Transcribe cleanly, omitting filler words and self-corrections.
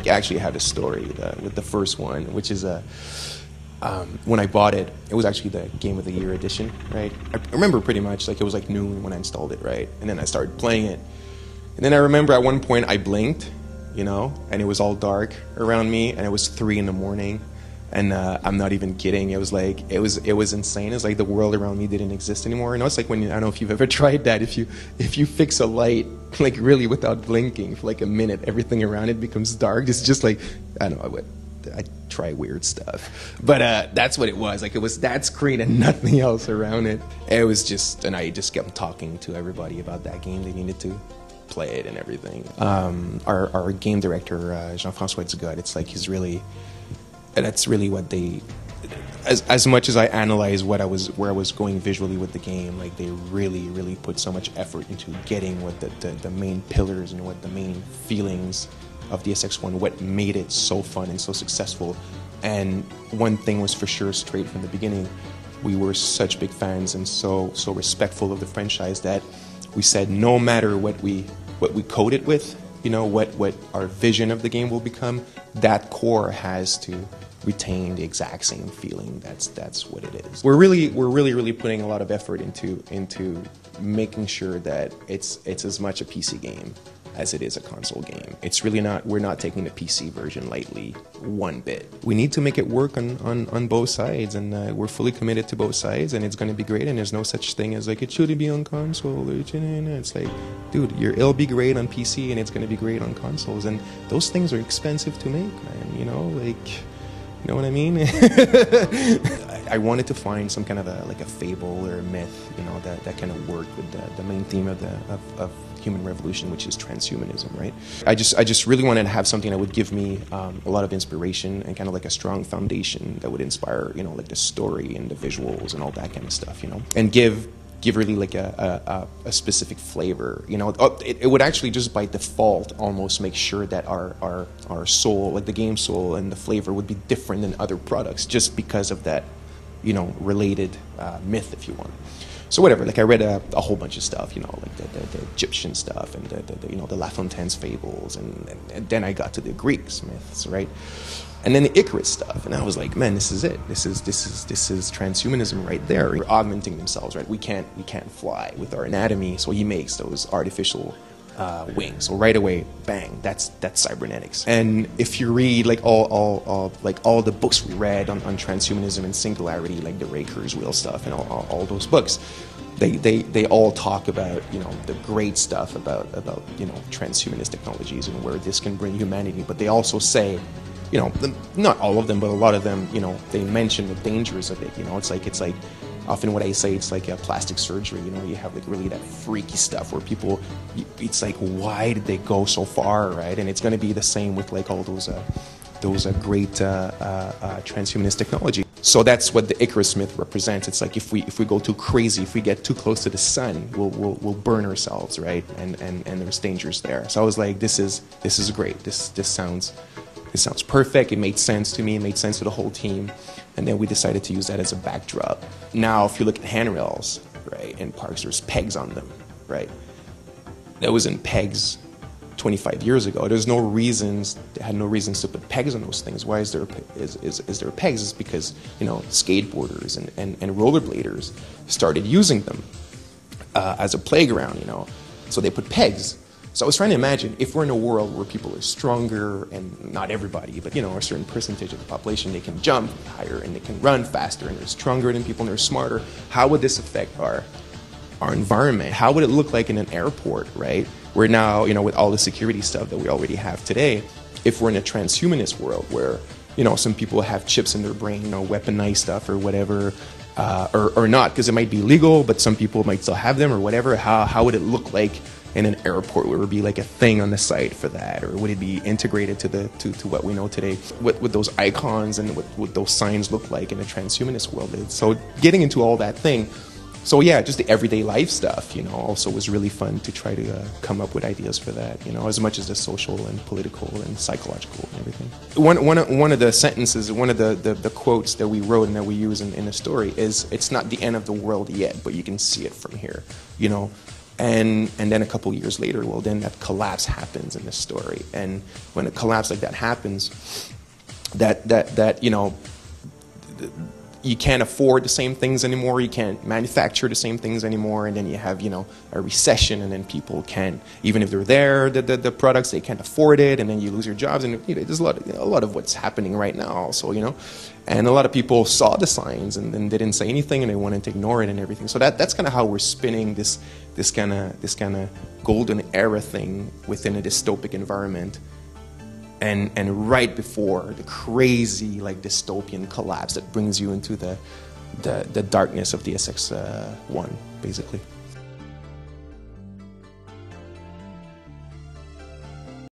Like, I actually have a story with the first one, which is when I bought it, it was actually the Game of the Year edition, right? I remember pretty much, like, it was like noon when I installed it, right? And then I started playing it. And then I remember at one point I blinked, you know, and it was all dark around me, and it was 3 in the morning. And I'm not even kidding. It was like, it was insane. It's like the world around me didn't exist anymore. You know, it's like when I don't know if you've ever tried that. If you fix a light, like really without blinking for like a minute, everything around it becomes dark. It's just like, I don't know. I try weird stuff, but that's what it was. Like, it was that screen and nothing else around it. It was just, and I just kept talking to everybody about that game. They needed to play it and everything. Our game director, Jean-François Dugat, it's like he's really. And that's really what they, as much as I analyze where I was going visually with the game, like they really put so much effort into getting what the main pillars and what the main feelings of the SX1, what made it so fun and so successful. And one thing was for sure straight from the beginning, we were such big fans and so respectful of the franchise that we said no matter what we code it with, you know, what our vision of the game will become, that core has to retain the exact same feeling. That's what it is. We're really putting a lot of effort into making sure that it's as much a PC game as it is a console game. It's really not, we're not taking the PC version lightly one bit. We need to make it work on both sides, and we're fully committed to both sides, and it's going to be great, and there's no such thing as like, it shouldn't be on console, it's like, dude, it'll be great on PC, and it's going to be great on consoles, and those things are expensive to make, man, you know, like, you know what I mean? I wanted to find some kind of a fable or a myth, you know, that kind of worked with the main theme of human revolution, which is transhumanism, right? I just really wanted to have something that would give me a lot of inspiration and kind of like a strong foundation that would inspire, you know, like the story and the visuals and all that kind of stuff, you know, and give really like a specific flavor, you know. It would actually just by default almost make sure that our soul, like the game soul and the flavor, would be different than other products just because of that, you know, related myth, if you want. So whatever, like I read a whole bunch of stuff, you know, like the Egyptian stuff and the you know, the La Fontaine's fables, and then I got to the Greek myths, right? And then the Icarus stuff, and I was like, man, this is it. This is transhumanism right there. We're augmenting themselves, right? We can't fly with our anatomy, so he makes those artificial wings. So right away, bang, that's cybernetics. And if you read like all the books we read on transhumanism and singularity, like the Ray Kurzweil stuff and all those books, they all talk about, you know, the great stuff about you know, transhumanist technologies and where this can bring humanity. But they also say, you know, not all of them, but a lot of them, you know, they mention the dangers of it. You know, it's like often what I say, it's like a plastic surgery. You know, you have like really that freaky stuff where people, it's like, why did they go so far, right? And it's going to be the same with like all those great transhumanist technology. So that's what the Icarus myth represents. It's like if we go too crazy, if we get too close to the sun, we'll burn ourselves, right? And there's dangers there. So I was like, this is great. This sounds perfect. It made sense to me. It made sense to the whole team. And then we decided to use that as a backdrop. Now, if you look at handrails, right, in parks, there's pegs on them, right? That wasn't pegs 25 years ago. There's no reasons, they had no reasons to put pegs on those things. Why is there pegs? It's because, you know, skateboarders and rollerbladers started using them as a playground, you know. So they put pegs. So I was trying to imagine if we're in a world where people are stronger, and not everybody, but, you know, a certain percentage of the population, they can jump higher and they can run faster and they're stronger than people and they're smarter. How would this affect our environment? How would it look like in an airport, right? Where now, you know, with all the security stuff that we already have today, if we're in a transhumanist world where, you know, some people have chips in their brain, you know, weaponized stuff or whatever, or not, because it might be legal, but some people might still have them or whatever. How would it look like in an airport? Where it would be like a thing on the site for that, or would it be integrated to what we know today? What would those icons and what would those signs look like in a transhumanist world? So getting into all that thing. So yeah, just the everyday life stuff, you know, also was really fun to try to come up with ideas for that, you know, as much as the social and political and psychological and everything. One of the sentences, one of the quotes that we wrote and that we use in the story is, it's not the end of the world yet, but you can see it from here, you know. And then a couple years later, well, then that collapse happens in the story. And when a collapse like that happens, that you know, you can't afford the same things anymore, you can't manufacture the same things anymore, and then you have, you know, a recession, and then people can't, even if they're there, the products, they can't afford it, and then you lose your jobs, and you know, there's a lot of what's happening right now also, you know. And a lot of people saw the signs and then they didn't say anything, and they wanted to ignore it and everything. So that's kind of how we're spinning this kind of golden era thing within a dystopic environment. And right before the crazy, like, dystopian collapse that brings you into the darkness of the SX1, basically.